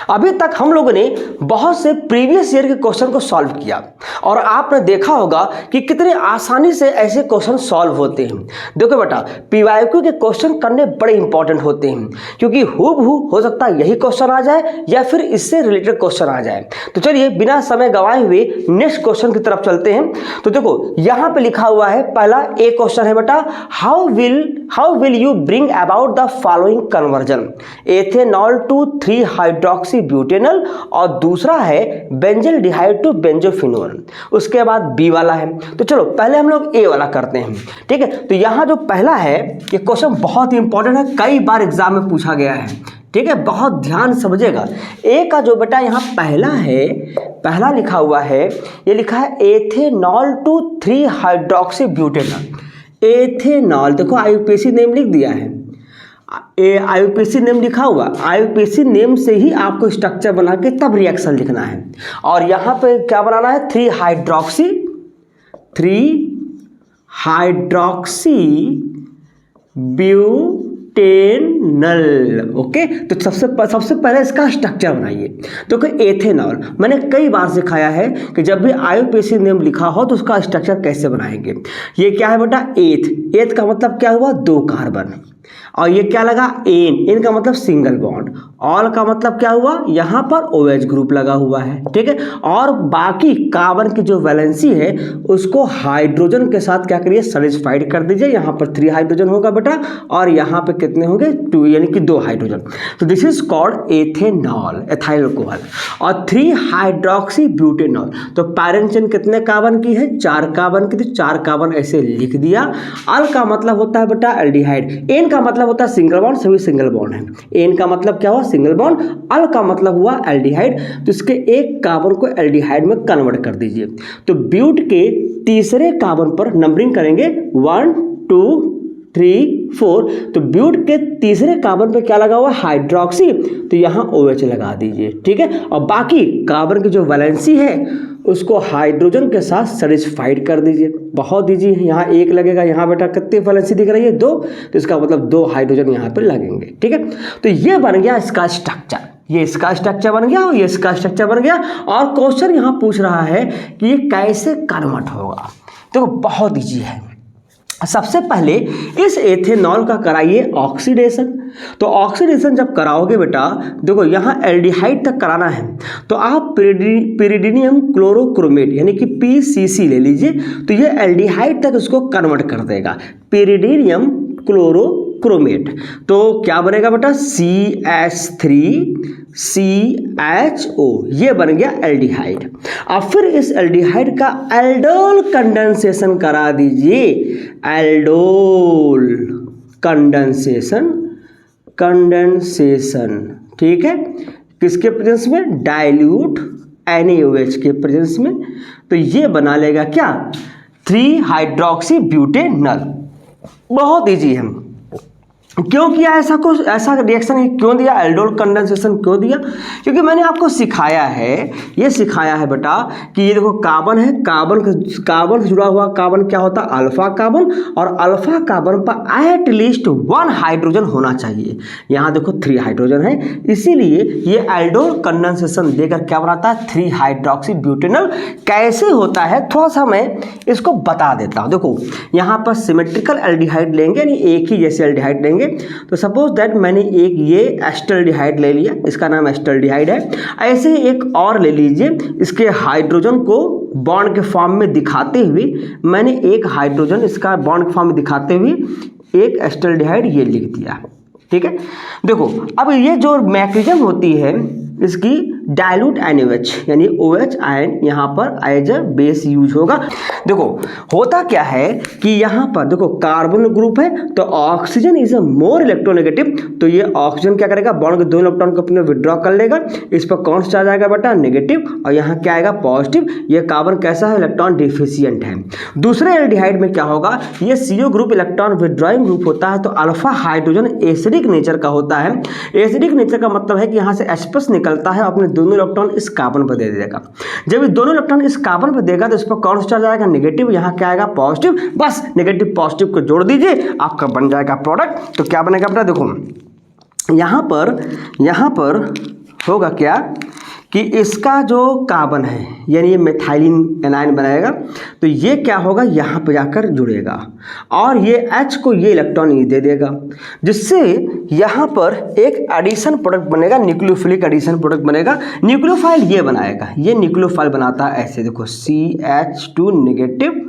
अभी तक हम लोगों ने बहुत से प्रीवियस ईयर के क्वेश्चन को सॉल्व किया और आपने देखा होगा कि कितने आसानी से ऐसे क्वेश्चन सॉल्व होते हैं। देखो बेटा, पीवाईक्यू के क्वेश्चन करने बड़े इंपॉर्टेंट होते हैं क्योंकि हूबहू हो सकता है यही क्वेश्चन आ जाए या फिर इससे रिलेटेड क्वेश्चन आ जाए। तो चलिए बिना समय गंवाए हुए नेक्स्ट क्वेश्चन की तरफ चलते हैं। तो देखो यहाँ पे लिखा हुआ है, पहला ए क्वेश्चन है बेटा, how will you bring about the following conversion, ethanol to 3 hydroxy butanol और दूसरा है बेंजल्डिहाइड टू बेंजोफिनोल। उसके बाद बी वाला है। तो चलो पहले हम लोग ए वाला करते हैं, ठीक है। तो यहाँ जो पहला है ये क्वेश्चन बहुत ही इंपॉर्टेंट है, कई बार एग्जाम में पूछा गया है, ठीक है, बहुत ध्यान समझिएगा। ए का जो बेटा यहाँ पहला है, पहला लिखा हुआ है, ये लिखा है ethanol to 3 hydroxy butanol. Ethanol देखो आईयूपीएसी नेम लिख दिया है, आईयूपीएसी नेम लिखा हुआ, आईयूपीएसी नेम से ही आपको स्ट्रक्चर बना के तब रिएक्शन लिखना है। और यहाँ पे क्या बनाना है, 3 हाइड्रोक्सी ब्यूटेनॉल। ओके, तो सबसे पहले इसका स्ट्रक्चर बनाइए। तो एथेनॉल मैंने कई बार सिखाया है कि जब भी आईयूपीएसी नेम लिखा हो तो उसका स्ट्रक्चर कैसे बनाएंगे। ये क्या है बेटा, एथ का मतलब क्या हुआ, 2 कार्बन, और ये क्या लगा, एन का मतलब सिंगल बॉन्ड, ऑल का मतलब क्या हुआ, यहाँ पर OH ग्रुप लगा हुआ है, ठीक है। और बाकी कार्बन की जो वैलेंसी है उसको हाइड्रोजन के साथ क्या करिए, सैटिस्फाइड कर दीजिए। यहाँ पर 3 हाइड्रोजन होगा बेटा और यहाँ पे कितने होंगे, 2, यानी कि 2 हाइड्रोजन। तो this is called ethanol, ethyl alcohol. और 3 हाइड्रोक्सी ब्यूटेनॉल, तो पैरेंट चेन कितने कार्बन की है, 4 कार्बन की, तो 4 कार्बन ऐसे लिख दिया। अल का मतलब होता है बेटा एल्डिहाइड, एन का मतलब होता है सिंगल बॉन्ड, सभी सिंगल बॉन्ड है। एन का मतलब क्या हुआ, सिंगल बॉन्ड, अल का मतलब हुआ एल्डिहाइड, तो इसके एक कार्बन को एल्डिहाइड में कन्वर्ट कर दीजिए। तो ब्यूट के तीसरे कार्बन पर नंबरिंग करेंगे 1 2 3 4, तो ब्यूट के तीसरे कार्बन पे क्या लगा हुआ, हाइड्रोक्सी, तो यहाँ OH लगा दीजिए, ठीक है। और बाकी कार्बन की जो वैलेंसी है उसको हाइड्रोजन के साथ सैटिस्फाइड कर दीजिए। बहुत इजी है, यहाँ 1 लगेगा, यहाँ बेटा कितनी वैलेंसी दिख रही है, 2, तो इसका मतलब 2 हाइड्रोजन यहाँ पर लगेंगे, ठीक है। तो ये बन गया इसका स्ट्रक्चर, ये इसका स्ट्रक्चर बन गया और ये इसका स्ट्रक्चर बन गया। और क्वेश्चन यहाँ पूछ रहा है कि ये कैसे कन्वर्ट होगा। तो बहुत इजी है। सबसे पहले इस एथेनॉल का कराइए ऑक्सीडेशन। तो ऑक्सीडेशन जब कराओगे बेटा, देखो यहाँ एल्डिहाइड तक कराना है, तो आप पिरिडीनियम क्लोरोक्रोमेट यानी कि PCC ले लीजिए, तो ये एल्डिहाइड तक इसको कन्वर्ट कर देगा, पिरिडीनियम क्लोरोक्रोमेट। तो क्या बनेगा बेटा, CH3CHO, ये बन गया एल्डिहाइड। अब फिर इस एल्डिहाइड का एल्डोल कंडेंसेशन करा दीजिए, एल्डोल कंडेंसेशन, ठीक है, किसके प्रेजेंस में, डाइल्यूट NaOH के प्रेजेंस में। तो ये बना लेगा क्या, 3 हाइड्रोक्सी ब्यूटेनॉल। बहुत इजी है। क्यों किया ऐसा रिएक्शन क्यों दिया, एल्डोल कंडेंसेशन क्यों दिया, क्योंकि मैंने आपको सिखाया है, ये सिखाया है बेटा कि ये देखो कार्बन है, कार्बन से जुड़ा हुआ कार्बन क्या होता है, अल्फा कार्बन, और अल्फा कार्बन पर एट लीस्ट 1 हाइड्रोजन होना चाहिए। यहाँ देखो 3 हाइड्रोजन है, इसीलिए ये एल्डोल कंडेंसेशन देकर क्या बनाता है, 3 हाइड्रोक्सी ब्यूटेनॉल। कैसे होता है थोड़ा सा मैं इसको बता देता हूँ। देखो यहाँ पर सिमेट्रिकल एल्डिहाइड लेंगे, यानी एक ही जैसे एल्डिहाइड लेंगे। तो सपोज दैट मैंने एक ये एस्टल्डिहाइड ले लिया, इसका नाम एस्टल्डिहाइड है। ऐसे ही एक और ले लीजिए, इसके हाइड्रोजन को बॉन्ड के फॉर्म में दिखाते हुए मैंने एक हाइड्रोजन इसका बॉन्ड के फॉर्म में दिखाते हुए एक एस्टल्डिहाइड ये लिख दिया, ठीक है। देखो अब ये जो मैकेनिज्म होती है इसकी, डाइल्यूट NaOH यानी OH आयन यहाँ पर एज अ बेस यूज होगा। देखो होता क्या है कि यहाँ पर देखो कार्बन ग्रुप है, तो oxygen is a more electronegative, तो ये ऑक्सीजन क्या करेगा, बॉन्ड के 2 इलेक्ट्रॉन को अपने विड्रॉ कर लेगा, इस पर कौन सा चार्ज आएगा बेटा, नेगेटिव, और यहाँ क्या आएगा, पॉजिटिव। ये कार्बन कैसा है, इलेक्ट्रॉन डिफिशियंट है। दूसरे एल्डिहाइड में क्या होगा, ये CO group electron withdrawing group होता है, तो अल्फा हाइड्रोजन एसिडिक नेचर का होता है। एसिडिक नेचर का मतलब है कि यहाँ से H+ निकलता है, अपने दोनों इलेक्ट्रॉन इस कार्बन पर दे देगा। जब ये दोनों इलेक्ट्रॉन इस कार्बन पर देगा तो इस पर कौन सा चार्ज आएगा, नेगेटिव, यहाँ क्या आएगा, पॉजिटिव। बस नेगेटिव पॉजिटिव को जोड़ दीजिए, आपका बन जाएगा प्रोडक्ट। तो क्या बनेगा बेटा, देखो यहाँ पर होगा क्या कि इसका जो कार्बन है यानी ये मेथाइलिन एनायन बनाएगा, तो ये क्या होगा यहाँ पे जाकर जुड़ेगा और ये H को ये इलेक्ट्रॉन ये दे देगा, जिससे यहाँ पर एक एडिशन प्रोडक्ट बनेगा, न्यूक्लियोफिलिक एडिशन प्रोडक्ट बनेगा। न्यूक्लियोफाइल ये बनाएगा, ये न्यूक्लियोफाइल बनाता है ऐसे, देखो CH2 नेगेटिव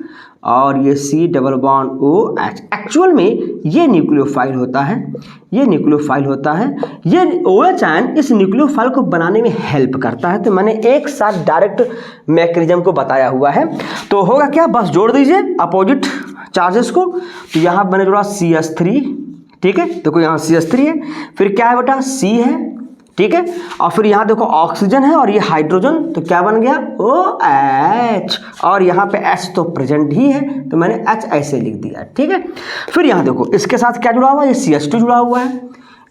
और ये C double bond OH। Actual में ये न्यूक्लियोफाइल होता है, ये न्यूक्लियोफाइल होता है। ये OH आयन इस न्यूक्लियोफाइल को बनाने में हेल्प करता है। तो मैंने एक साथ डायरेक्ट मैकेनिज्म को बताया हुआ है। तो होगा क्या, बस जोड़ दीजिए अपोजिट चार्जेस को। तो यहाँ मैंने जोड़ा CH3, ठीक है, देखो यहाँ CH3 है, फिर क्या है बेटा C है, ठीक है, और फिर यहाँ देखो ऑक्सीजन है और ये हाइड्रोजन, तो क्या बन गया OH, और यहाँ पे H तो प्रेजेंट ही है तो मैंने H ऐसे लिख दिया, ठीक है। फिर यहाँ देखो इसके साथ क्या जुड़ा हुआ है, ये CH2 जुड़ा हुआ है,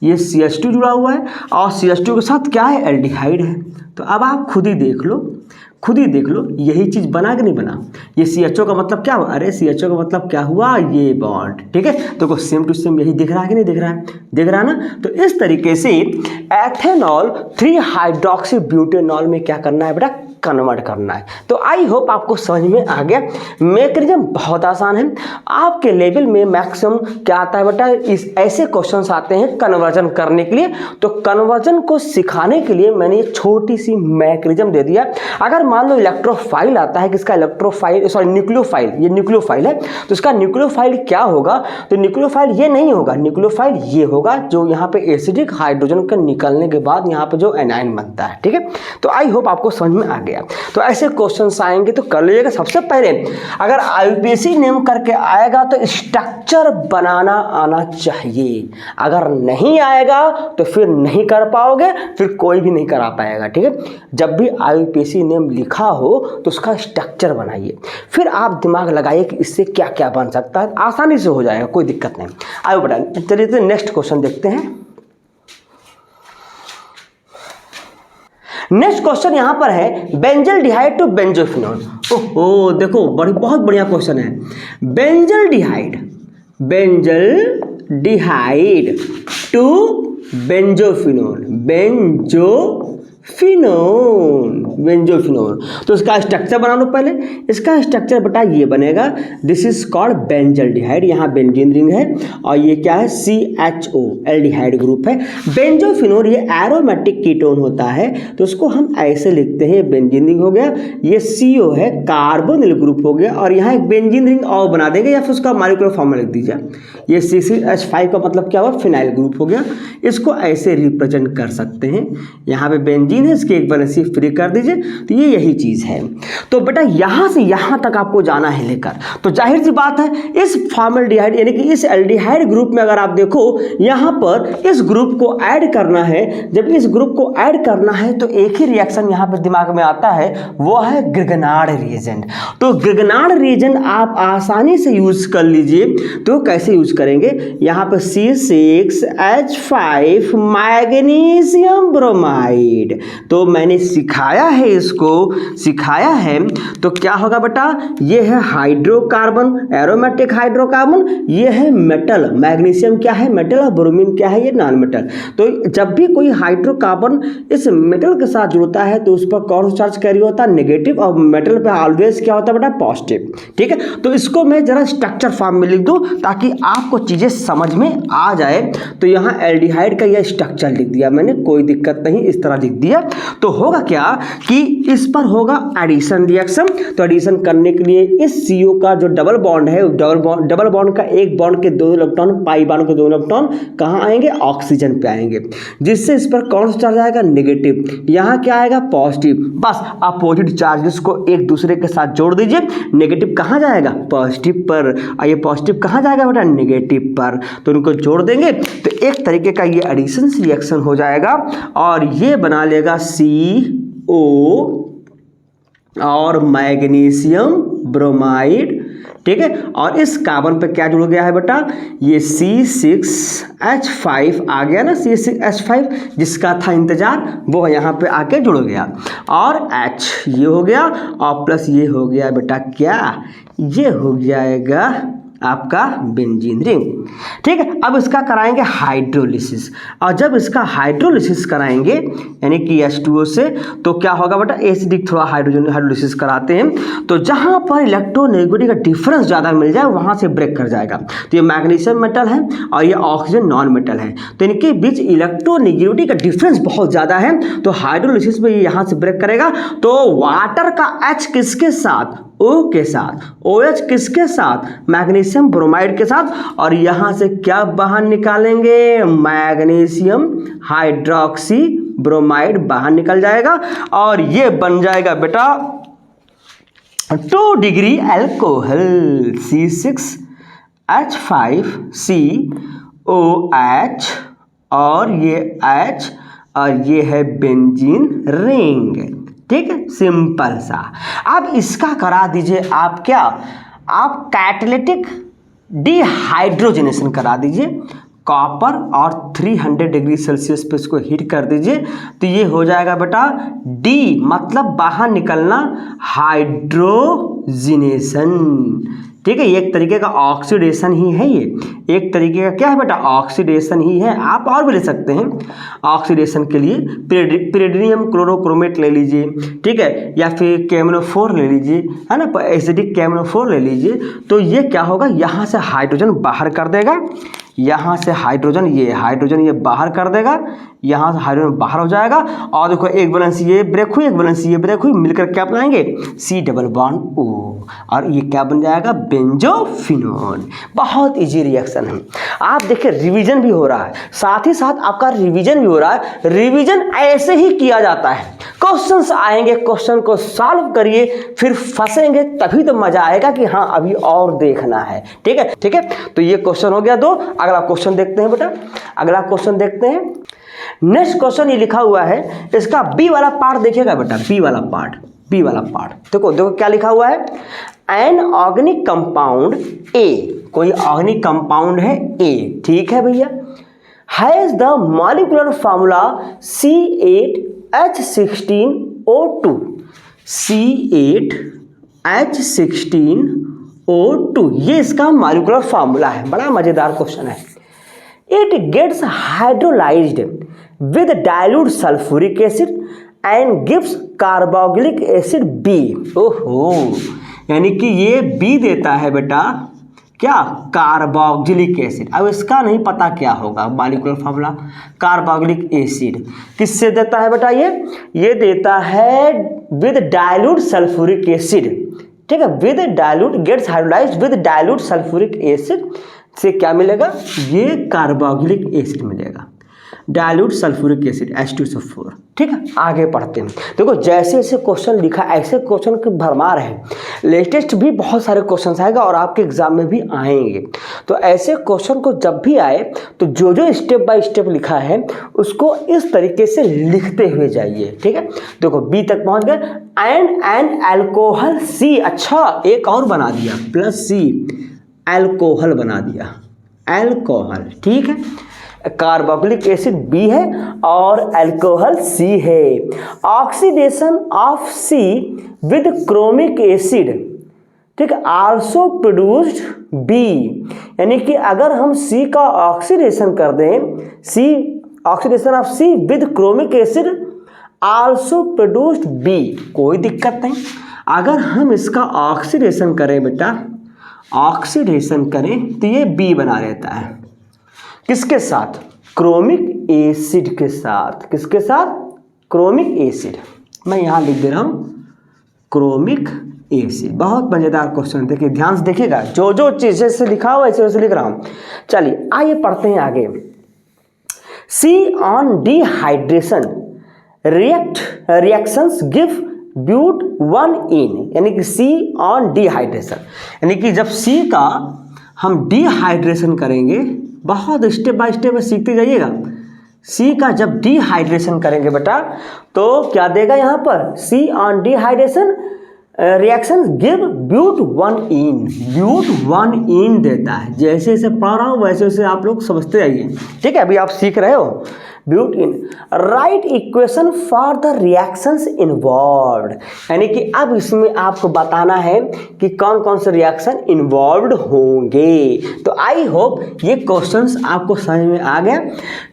ये CH2 जुड़ा हुआ है और CH2 के साथ क्या है, एल्डिहाइड है। तो अब आप खुद ही देख लो, खुद ही देख लो यही चीज़ बना कि नहीं बना। ये CHO का मतलब क्या हुआ, अरे CHO का मतलब क्या हुआ, ये बॉन्ड, ठीक है। तो सेम टू सेम यही दिख रहा है कि नहीं दिख रहा है, दिख रहा है ना। तो इस तरीके से एथेनॉल 3 हाइड्रोक्सी ब्यूटेनॉल में क्या करना है बेटा, कन्वर्ट करना है। तो आई होप आपको समझ में आ गया। मैकेनिज्म बहुत आसान है। आपके लेवल में मैक्सिमम क्या आता है बेटा, इस ऐसे क्वेश्चंस आते हैं कन्वर्जन करने के लिए। तो कन्वर्जन को सिखाने के लिए मैंने ये छोटी सी मैकेनिज्म दे दिया। अगर मान लो इलेक्ट्रोफाइल आता है, किसका इलेक्ट्रोफाइल, सॉरी न्यूक्लियोफाइल, ये न्यूक्लियोफाइल है, तो इसका न्यूक्लियोफाइल क्या होगा, तो न्यूक्लियोफाइल ये नहीं होगा, न्यूक्लियोफाइल ये होगा जो यहाँ पे एसिडिक हाइड्रोजन का निकलने के बाद यहाँ पे जो एनायन बनता है, ठीक है। तो आई होप आपको समझ में आ गया। तो ऐसे क्वेश्चंस आएंगे तो कर लीजिएगा। सबसे पहले अगर IUPAC नेम करके आएगा तो स्ट्रक्चर बनाना आना चाहिए, अगर नहीं आएगा तो फिर नहीं कर पाओगे, फिर कोई भी नहीं करा पाएगा, ठीक है। जब भी IUPAC नेम लिखा हो तो उसका स्ट्रक्चर बनाइए, फिर आप दिमाग लगाइए कि इससे क्या क्या बन सकता है, आसानी से हो जाएगा, कोई दिक्कत नहीं। आइए बेटा चलिए तो नेक्स्ट क्वेश्चन देखते हैं। नेक्स्ट क्वेश्चन यहां पर है बेंजल्डिहाइड टू बेंजोफिनोल। ओहो देखो बहुत बढ़िया क्वेश्चन है। Benzaldehyde to benzophenol, benzophenol. तो इसका स्ट्रक्चर बना लो पहले। इसका स्ट्रक्चर बेटा ये बनेगा, दिस इज कॉल्ड बेंजल्डिहाइड, यहाँ बेंजीन रिंग है और ये क्या है, CHO एल्डिहाइड ग्रुप है। बेंजोफिनोल ये एरोमेटिक कीटोन होता है, तो उसको हम ऐसे लिखते हैं, बेंजीन रिंग हो गया, ये CO है कार्बोनिल ग्रुप हो गया, और यहाँ एक बेंजीन रिंग और बना देंगे या फिर उसका मॉलिक्यूलर फॉर्मूला लिख दीजिए। ये CH5 का मतलब क्या हुआ, फिनाइल ग्रुप हो गया। इसको ऐसे रिप्रेजेंट कर सकते हैं, यहाँ पे बेंजीन है, इसकी एक वैलेंसी फ्री कर दीजिए, तो ये यही चीज है। तो बेटा यहां से यहां तक आपको जाना है लेकर, तो जाहिर सी बात है इस फॉर्मल्डिहाइड यानी कि इस एल्डिहाइड ग्रुप में अगर आप देखो यहां पर इस ग्रुप को ऐड करना है। जब इस ग्रुप को ऐड करना है तो एक ही रिएक्शन यहां पर दिमाग में आता है, वो है ग्रिगनार्ड रिएजेंट। तो ग्रिगनार्ड रिएजेंट आप आसानी से यूज कर लीजिए। तो कैसे यूज करेंगे, यहाँ पर C6H5 मैग्नीशियम ब्रोमाइड, तो मैंने सिखाया है, इसको सिखाया है। तो क्या होगा बेटा, ये है हाइड्रोकार्बन, एरोमेटिक हाइड्रोकार्बन, ये है मेटल, मैग्नीशियम क्या है मेटल और ब्रोमीन क्या है ये नॉन मेटल। तो जब भी कोई हाइड्रोकार्बन इस मेटल के साथ जुड़ता है तो उस पर कौन सा चार्ज कैरी होता है, नेगेटिव, और मेटल पे ऑलवेज क्या होता है बेटा, पॉजिटिव, ठीक है। तो इसको मैं जरा स्ट्रक्चर फॉर्म में लिख दूं ताकि आपको चीजें समझ में आ जाए। तो यहाँ एल्डिहाइड का यह स्ट्रक्चर लिख दिया मैंने, कोई दिक्कत नहीं, इस तरह लिख दिया। तो होगा क्या कि इस पर होगा एडिशन रिएक्शन। तो एडिशन करने के लिए इस CO का जो डबल बॉन्ड है, डबल बॉन्ड का एक बॉन्ड के दो इलेक्ट्रॉन, पाई बॉन्ड के दो इलेक्ट्रॉन कहाँ आएंगे, ऑक्सीजन पे आएंगे, जिससे इस पर कौन सा चार्ज आएगा, नेगेटिव। यहाँ क्या आएगा, पॉजिटिव। बस अपोजिट चार्जेस को एक दूसरे के साथ जोड़ दीजिए। नेगेटिव कहाँ जाएगा, पॉजिटिव पर, और ये पॉजिटिव कहाँ जाएगा बेटा, नेगेटिव पर। तो इनको जोड़ देंगे तो एक तरीके का ये एडिशन रिएक्शन हो जाएगा और ये बना लेगा CO और मैग्नीशियम ब्रोमाइड, ठीक है। और इस कार्बन पे क्या जुड़ गया है बेटा, ये C6H5 आ गया ना, C6H5 जिसका था इंतजार वो यहाँ पे आके जुड़ गया, और H ये हो गया और प्लस ये हो गया बेटा क्या, ये हो जाएगा आपका बेंजीन रिंग। ठीक है, अब इसका कराएंगे हाइड्रोलिसिस, और जब इसका हाइड्रोलिसिस कराएंगे यानी कि H2O से, तो क्या होगा बेटा, एसिडिक थोड़ा हाइड्रोजन हाइड्रोलिसिस कराते हैं तो जहां पर इलेक्ट्रोनेगेटिविटी का डिफरेंस ज़्यादा मिल जाए वहां से ब्रेक कर जाएगा। तो ये मैग्नीशियम मेटल है और ये ऑक्सीजन नॉन मेटल है, तो इनके बीच इलेक्ट्रोनेगेटिविटी का डिफरेंस बहुत ज़्यादा है, तो हाइड्रोलिसिस में ये यहाँ से ब्रेक करेगा। तो वाटर का H किसके साथ, O के साथ, OH किसके साथ, मैग्नीशियम ब्रोमाइड के साथ, और यहाँ से क्या बाहर निकालेंगे, मैग्नीशियम हाइड्रोक्सी ब्रोमाइड बाहर निकल जाएगा और ये बन जाएगा बेटा 2 डिग्री अल्कोहल C6H5COH, और ये H और ये है बेंजीन रिंग। ठीक है, सिंपल सा। अब इसका करा दीजिए आप क्या, आप कैटालिटिक डिहाइड्रोजनेशन करा दीजिए कॉपर और 300 डिग्री सेल्सियस पे इसको हीट कर दीजिए, तो ये हो जाएगा बेटा डी, मतलब बाहर निकलना, हाइड्रोजिनेशन। ठीक है, एक तरीके का ऑक्सीडेशन ही है, ये एक तरीके का क्या है बेटा, ऑक्सीडेशन ही है। आप और भी ले सकते हैं ऑक्सीडेशन के लिए, पिरिडियम क्लोरोक्रोमेट ले लीजिए, ठीक है, या फिर कैमनोफोर ले लीजिए, है ना, एसिडिक कैमनोफोर ले लीजिए। तो ये क्या होगा, यहाँ से हाइड्रोजन बाहर कर देगा, यहाँ से हाइड्रोजन ये बाहर कर देगा, यहाँ से हाइड्रोजन बाहर हो जाएगा, और देखो एक बैलेंस ये ब्रेक हुई, एक बैलेंस ये ब्रेक हुई, मिलकर क्या बनाएंगे, C डबल बॉन्ड O, और ये क्या बन जाएगा, बेंजोफिनोन। बहुत इजी रिएक्शन है। आप देखिए रिवीजन भी हो रहा है, साथ ही साथ आपका रिवीजन भी हो रहा है। रिवीजन ऐसे ही किया जाता है, क्वेश्चंस आएंगे, क्वेश्चन को सॉल्व करिए, फिर फंसेंगे तभी तो मजा आएगा कि हाँ अभी और देखना है। ठीक है, ठीक है, तो ये क्वेश्चन हो गया 2। अगला क्वेश्चन देखते हैं बेटा, अगला क्वेश्चन देखते हैं। नेक्स्ट क्वेश्चन ये लिखा हुआ है, इसका बी वाला पार्ट देखिएगा बेटा, बी वाला पार्ट देखो क्या लिखा हुआ है, एन ऑर्गेनिक कंपाउंड ए, कोई ऑर्गेनिक कंपाउंड है ए, ठीक है भैया, has the molecular formula C8H16O2, C8H16O2, ये इसका मॉलिक्यूलर फार्मूला है। बड़ा मजेदार क्वेश्चन है। It gets hydrolysed with dilute sulphuric acid and gives carboxylic acid B। ओहो, यानी कि ये B देता है बेटा क्या, कार्बोक्सिलिक एसिड। अब इसका नहीं पता क्या होगा मॉलिक्यूलर फार्मूला, कार्बोक्सिलिक एसिड किससे देता है बेटा, ये देता है विद डाइल्यूट सल्फ्यूरिक एसिड। ठीक है, with dilute, gets hydrolysed with dilute sulphuric acid से क्या मिलेगा, ये कार्बोक्सिलिक एसिड मिलेगा, डाइल्यूट सल्फ्यूरिक एसिड H2SO4। ठीक है, आगे पढ़ते हैं। देखो जैसे जैसे क्वेश्चन लिखा, ऐसे क्वेश्चन की भरमार है, लेटेस्ट भी बहुत सारे क्वेश्चन आएगा और आपके एग्जाम में भी आएंगे। तो ऐसे क्वेश्चन को जब भी आए तो जो जो स्टेप बाय स्टेप लिखा है उसको इस तरीके से लिखते हुए जाइए। ठीक है, देखो बी तक पहुंच गए, एन अल्कोहल C, अच्छा एक और बना दिया प्लस C, अल्कोहल बना दिया, अल्कोहल। ठीक है, कार्बोक्सिलिक एसिड B है और अल्कोहल C है। Oxidation of C with chromic acid, ठीक है, आल्सो प्रोड्यूस्ड B, यानी कि अगर हम C का ऑक्सीडेशन कर दें, C oxidation of C with chromic acid also produced B, कोई दिक्कत नहीं। अगर हम इसका ऑक्सीडेशन करें बेटा, ऑक्सीडेशन करें तो ये B बना रहता है, किसके साथ, क्रोमिक एसिड के साथ। किसके साथ, क्रोमिक एसिड। मैं यहां लिख दे रहा हूं क्रोमिक एसिड। बहुत मजेदार क्वेश्चन, देखिए ध्यान से देखिएगा, जो जो चीजें से लिखा हुआ वैसे वैसे लिख रहा हूं। चलिए आइए पढ़ते हैं आगे। C on dehydration reactions give but 1 ene, यानी कि C ऑन डिहाइड्रेशन, यानी कि जब C का हम डिहाइड्रेशन करेंगे, बहुत स्टेप बाय स्टेप सीखते जाइएगा। C का जब डिहाइड्रेशन करेंगे बेटा तो क्या देगा यहाँ पर, C on dehydration reaction give but 1 ene, but 1 ene देता है। जैसे जैसे पढ़ रहा हूँ वैसे वैसे आप लोग समझते जाइए। ठीक है, अभी आप सीख रहे हो, butane. Right equation for the reactions involved, यानी कि अब इसमें आपको बताना है कि कौन कौन से रिएक्शन इन्वॉल्व्ड होंगे। तो आई होप ये क्वेश्चंस आपको समझ में आ गया।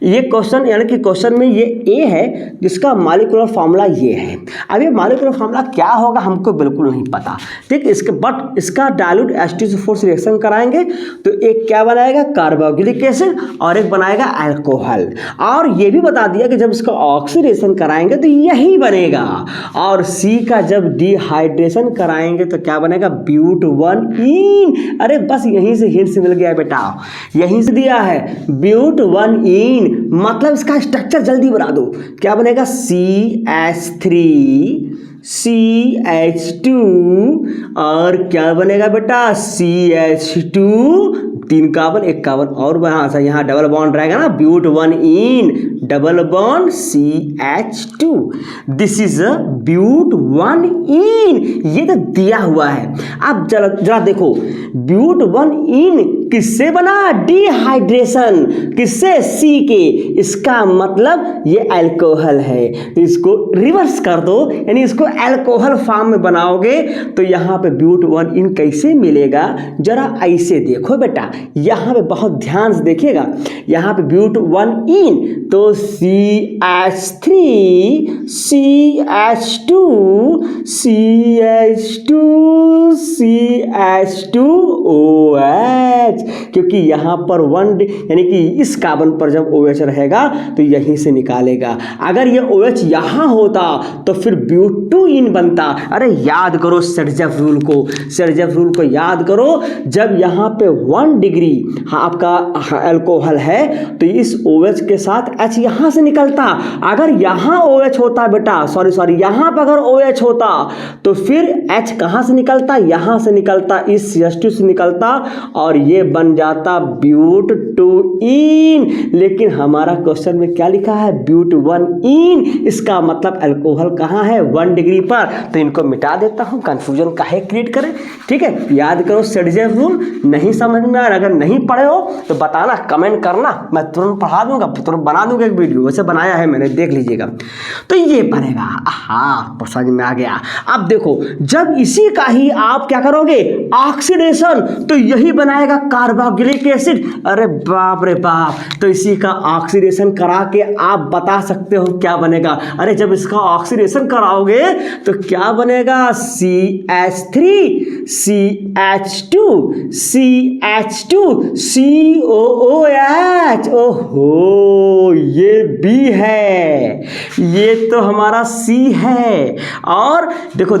ये क्वेश्चन यानी कि क्वेश्चन में ये ए है जिसका मॉलिक्यूलर फार्मूला ये है। अब ये मॉलिक्यूलर फार्मूला क्या होगा हमको बिल्कुल नहीं पता, ठीक। बट इसका डाइल्यूट H2SO4 से रिएक्शन कराएंगे तो एक क्या बनाएगा, कार्बोक्सिलिक एसिड, और एक बनाएगा अल्कोहल। और ये भी बता दिया कि जब इसका ऑक्सीडेशन कराएंगे तो यही बनेगा, और सी का जब डिहाइड्रेशन कराएंगे तो क्या बनेगा, ब्यूट-1-ईन। अरे बस यहीं से हिंट से मिल गया बेटा, यहीं से दिया है ब्यूट-1-ईन, मतलब इसका स्ट्रक्चर जल्दी बना दो, क्या बनेगा, CH3CH2 और क्या बनेगा बेटा, CH2, 3 कार्बन 1 कार्बन और यहाँ डबल बॉन्ड रहेगा ना, but one ene double bond CH2, this is a but one ene. ये तो दिया हुआ है। अब जरा देखो, ब्यूट-1-ईन किससे बना, डिहाइड्रेशन, किससे, C के, इसका मतलब ये अल्कोहल है। तो इसको रिवर्स कर दो, यानी इसको अल्कोहल फॉर्म में बनाओगे तो यहाँ पे ब्यूट-1-ईन कैसे मिलेगा, जरा ऐसे देखो बेटा, यहाँ पे बहुत ध्यान से देखिएगा। यहाँ पे ब्यूट-1-ईन तो CH3 CH2 CH2 CH2OH, क्योंकि यहाँ पर 1 यानी कि इस कार्बन पर जब OH रहेगा तो यहीं से निकालेगा। अगर ये OH यहाँ होता तो फिर ब्यूट-2-ईन बनता। अरे याद करो सर्जेफ रूल को, सर्जेफ रूल को याद करो। जब यहाँ पे 1 डिग्री आपका अल्कोहल है तो इस OH के साथ H यहाँ से निकलता। अगर यहाँ OH होता बेटा, सॉरी यहाँ पर अगर OH होता तो फिर H कहाँ से निकलता, यहाँ से निकलता, इस CH2 से निकलता और ये बन जाता ब्यूट-2-ईन। लेकिन हमारा क्वेश्चन में क्या लिखा है, ब्यूट-1-ईन, इसका मतलब अल्कोहल कहाँ है, 1 डिग्री पर। तो इनको मिटा देता हूँ, कंफ्यूजन काहे क्रिएट करें, ठीक है। याद करो सर्जेफ रूल, नहीं समझ में आया, अगर नहीं पढ़े हो तो बताना, कमेंट करना, मैं तुरंत पढ़ा दूंगा, तुरंत बना दूंगा एक वीडियो, वैसे बनाया है मैंने, देख लीजिएगा। तो ये बनेगा, हाँ समझ में आ गया। अब देखो, जब इसी का ही आप क्या करोगे, ऑक्सीडेशन, तो यही बनाएगा कार्बोक्सिलिक एसिड। अरे बाप रे बाप, तो इसी का ऑक्सीडेशन करा के आप बता सकते हो क्या बनेगा। अरे जब इसका ऑक्सीडेशन कराओगे तो क्या बनेगा, CH3 CH2 CH2 COOH। ओहो, ये B है, ये तो हमारा C है। और देखो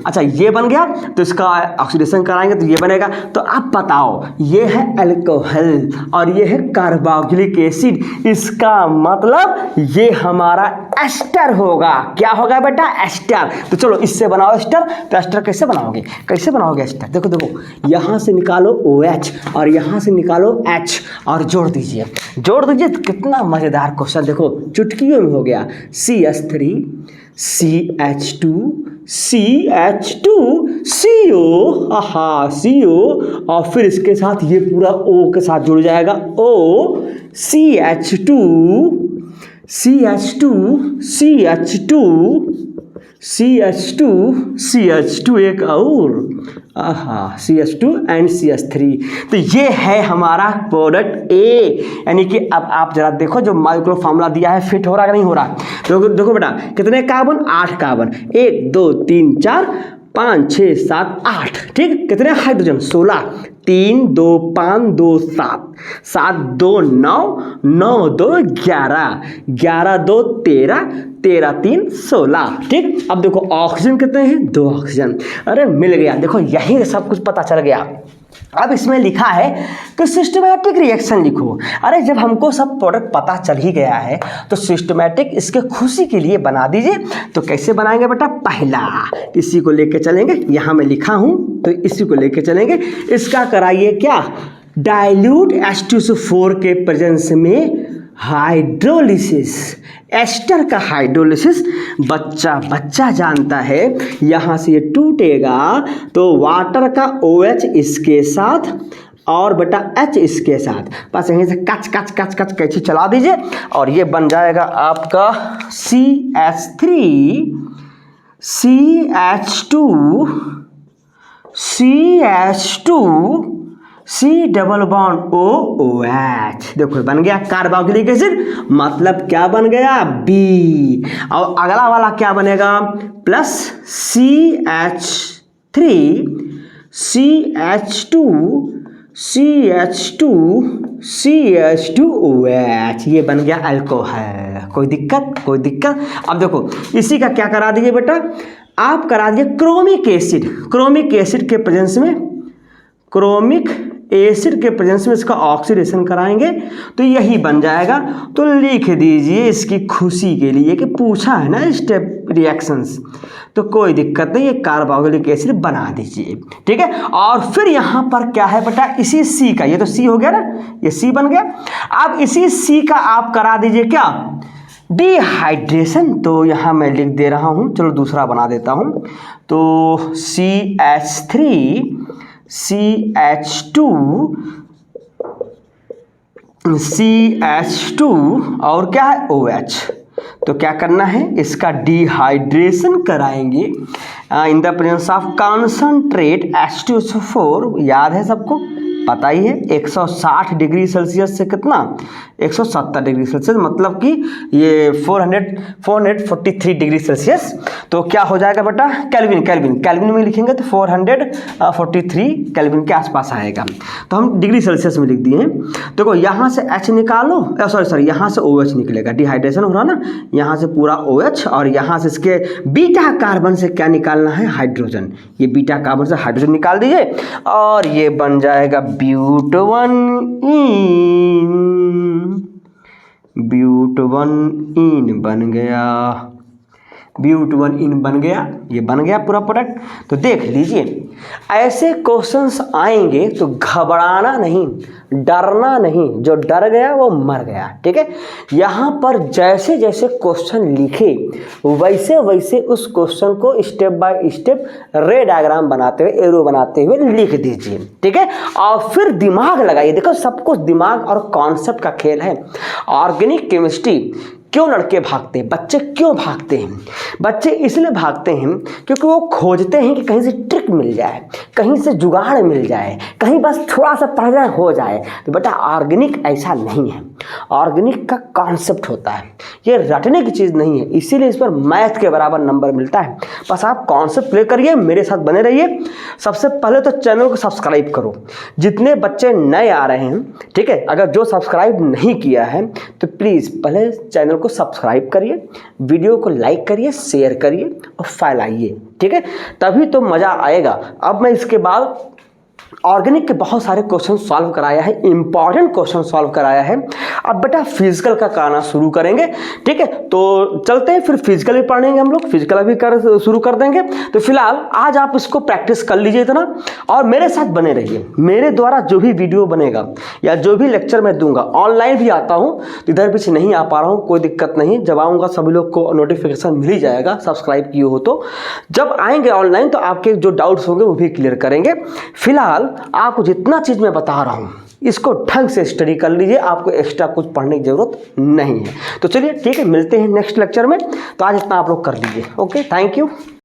अच्छा ये बन गया, तो इसका ऑक्सीडेशन कराएंगे तो ये बनेगा। तो अब बताओ, ये है अल्कोहल और ये है कार्बोक्सिलिक एसिड, इसका मतलब ये हमारा एस्टर होगा। क्या होगा बेटा, एस्टर। तो चलो इससे बनाओ एस्टर। तो एस्टर कैसे बनाओगे, कैसे बनाओगे एस्टर, देखो यहाँ से निकालो OH और यहाँ से निकालो H और जोड़ दीजिए, कितना मजेदार क्वेश्चन। देखो चुटकियों में हो गया, CH3 CH2 CH2 CO, CO, और फिर इसके साथ ये पूरा O के साथ जुड़ जाएगा, O CH2 CH2 CH2 CH2 CH2 एक और CH2 एंड CH3। तो ये है हमारा प्रोडक्ट A। यानी कि अब आप जरा देखो, जो मॉलिक्यूलर फार्मूला दिया है फिट हो रहा है कि नहीं हो रहा। तो देखो बेटा, कितने कार्बन, 8 कार्बन, 1 2 3 4 5 6 7 8, ठीक। कितने हाइड्रोजन, 16, 3 2 5 2 7, 7 2 9, 9 2 11, 11 2 13, 13 3 16, ठीक। अब देखो ऑक्सीजन कितने हैं, 2 ऑक्सीजन। अरे मिल गया, देखो यही सब कुछ पता चल गया। अब इसमें लिखा है कि सिस्टमैटिक रिएक्शन लिखो। अरे जब हमको सब प्रोडक्ट पता चल ही गया है तो सिस्टमैटिक इसके खुशी के लिए बना दीजिए। तो कैसे बनाएंगे बेटा, पहला इसी को लेके चलेंगे, यहाँ मैं लिखा हूँ तो इसी को लेके चलेंगे। इसका कराइए क्या, डाइल्यूट H2SO4 के प्रेजेंस में हाइड्रोलिसिस, एस्टर का हाइड्रोलिसिस बच्चा जानता है। यहाँ से ये टूटेगा तो वाटर का OH इसके साथ और बेटा H इसके साथ, बस यहीं से कच कच कच कच कैची चला दीजिए और ये बन जाएगा आपका CH3 CH2 CH2 C double bond OH। देखो बन गया कार्बोक्सिलिक एसिड, मतलब क्या बन गया B। और अगला वाला क्या बनेगा प्लस CH3 CH2 CH2OH, ये बन गया अल्कोहल। कोई दिक्कत? कोई दिक्कत? अब देखो इसी का क्या करा दिए बेटा, आप करा दिए क्रोमिक एसिड। क्रोमिक एसिड के प्रेजेंस में, क्रोमिक एसिड के प्रेजेंस में इसका ऑक्सीडेशन कराएंगे तो यही बन जाएगा। तो लिख दीजिए इसकी खुशी के लिए कि पूछा है ना स्टेप रिएक्शंस, तो कोई दिक्कत नहीं, ये कार्बोक्सिलिक एसिड बना दीजिए, ठीक है। और फिर यहाँ पर क्या है बेटा, इसी C का, ये तो C हो गया ना, ये C बन गया। अब इसी C का आप करा दीजिए क्या, डिहाइड्रेशन। तो यहाँ मैं लिख दे रहा हूँ, चलो दूसरा बना देता हूँ। तो CH3 CH2 CH2 और क्या है OH। तो क्या करना है, इसका डिहाइड्रेशन कराएंगे in the presence of concentrate H2SO4। याद है सबको, पता ही है 160 डिग्री सेल्सियस से कितना, 170 डिग्री सेल्सियस, मतलब कि ये 443 डिग्री सेल्सियस। तो क्या हो जाएगा बेटा, केल्विन में लिखेंगे तो 443 केल्विन के आसपास आएगा। तो हम डिग्री सेल्सियस में लिख दिए हैं। देखो यहाँ से H निकालो, सॉरी यहाँ से OH निकलेगा, डिहाइड्रेशन हो रहा ना, यहाँ से पूरा OH और यहाँ से इसके बीटा कार्बन से क्या निकालना है, हाइड्रोजन। ये बीटा कार्बन से हाइड्रोजन निकाल दीजिए और ये बन जाएगा ब्यूटवन बन गया, ब्यूटवन बन गया, ये बन गया पूरा प्रोडक्ट। तो देख लीजिए ऐसे क्वेश्चंस आएंगे तो घबराना नहीं, डरना नहीं, जो डर गया वो मर गया, ठीक है। यहाँ पर जैसे जैसे क्वेश्चन लिखे वैसे वैसे उस क्वेश्चन को स्टेप बाय स्टेप रे डायग्राम बनाते हुए, एरो बनाते हुए लिख दीजिए, ठीक है। और फिर दिमाग लगाइए, देखो सब कुछ दिमाग और कॉन्सेप्ट का खेल है। ऑर्गेनिक केमिस्ट्री क्यों लड़के भागते हैं, बच्चे क्यों भागते हैं, बच्चे इसलिए भागते हैं क्योंकि वो खोजते हैं कि कहीं से ट्रिक मिल जाए, कहीं से जुगाड़ मिल जाए, कहीं बस थोड़ा सा पढ़ना हो जाए। तो बेटा ऑर्गेनिक ऐसा नहीं है, ऑर्गेनिक का कॉन्सेप्ट होता है, ये रटने की चीज़ नहीं है, इसीलिए इस पर मैथ के बराबर नंबर मिलता है। बस आप कॉन्सेप्ट प्ले करिए, मेरे साथ बने रहिए। सबसे पहले तो चैनल को सब्सक्राइब करो, जितने बच्चे नए आ रहे हैं, ठीक है, अगर जो सब्सक्राइब नहीं किया है तो प्लीज़ पहले चैनल को सब्सक्राइब करिए, वीडियो को लाइक करिए, शेयर करिए और फैलाइए, ठीक है, तभी तो मज़ा आएगा। अब मैं इसके बाद ऑर्गेनिक के बहुत सारे क्वेश्चन सॉल्व कराया है, इंपॉर्टेंट क्वेश्चन सॉल्व कराया है। अब बेटा फिजिकल का कराना शुरू करेंगे, ठीक है। तो चलते हैं, फिर फिजिकल भी पढ़ेंगे हम लोग, फिजिकल भी शुरू कर देंगे। तो फिलहाल आज आप इसको प्रैक्टिस कर लीजिए इतना, और मेरे साथ बने रहिए। मेरे द्वारा जो भी वीडियो बनेगा या जो भी लेक्चर मैं दूंगा, ऑनलाइन भी आता हूँ, तो इधर पीछे नहीं आ पा रहा हूँ, कोई दिक्कत नहीं, जब आऊँगा सभी लोग को नोटिफिकेशन मिल ही जाएगा, सब्सक्राइब किए हो तो। जब आएंगे ऑनलाइन तो आपके जो डाउट्स होंगे वो भी क्लियर करेंगे। फिलहाल आपको जितना चीज़ मैं बता रहा हूँ इसको ढंग से स्टडी कर लीजिए, आपको एक्स्ट्रा कुछ पढ़ने की ज़रूरत नहीं है। तो चलिए ठीक है, मिलते हैं नेक्स्ट लेक्चर में। तो आज इतना आप लोग कर लीजिए। Okay, thank you.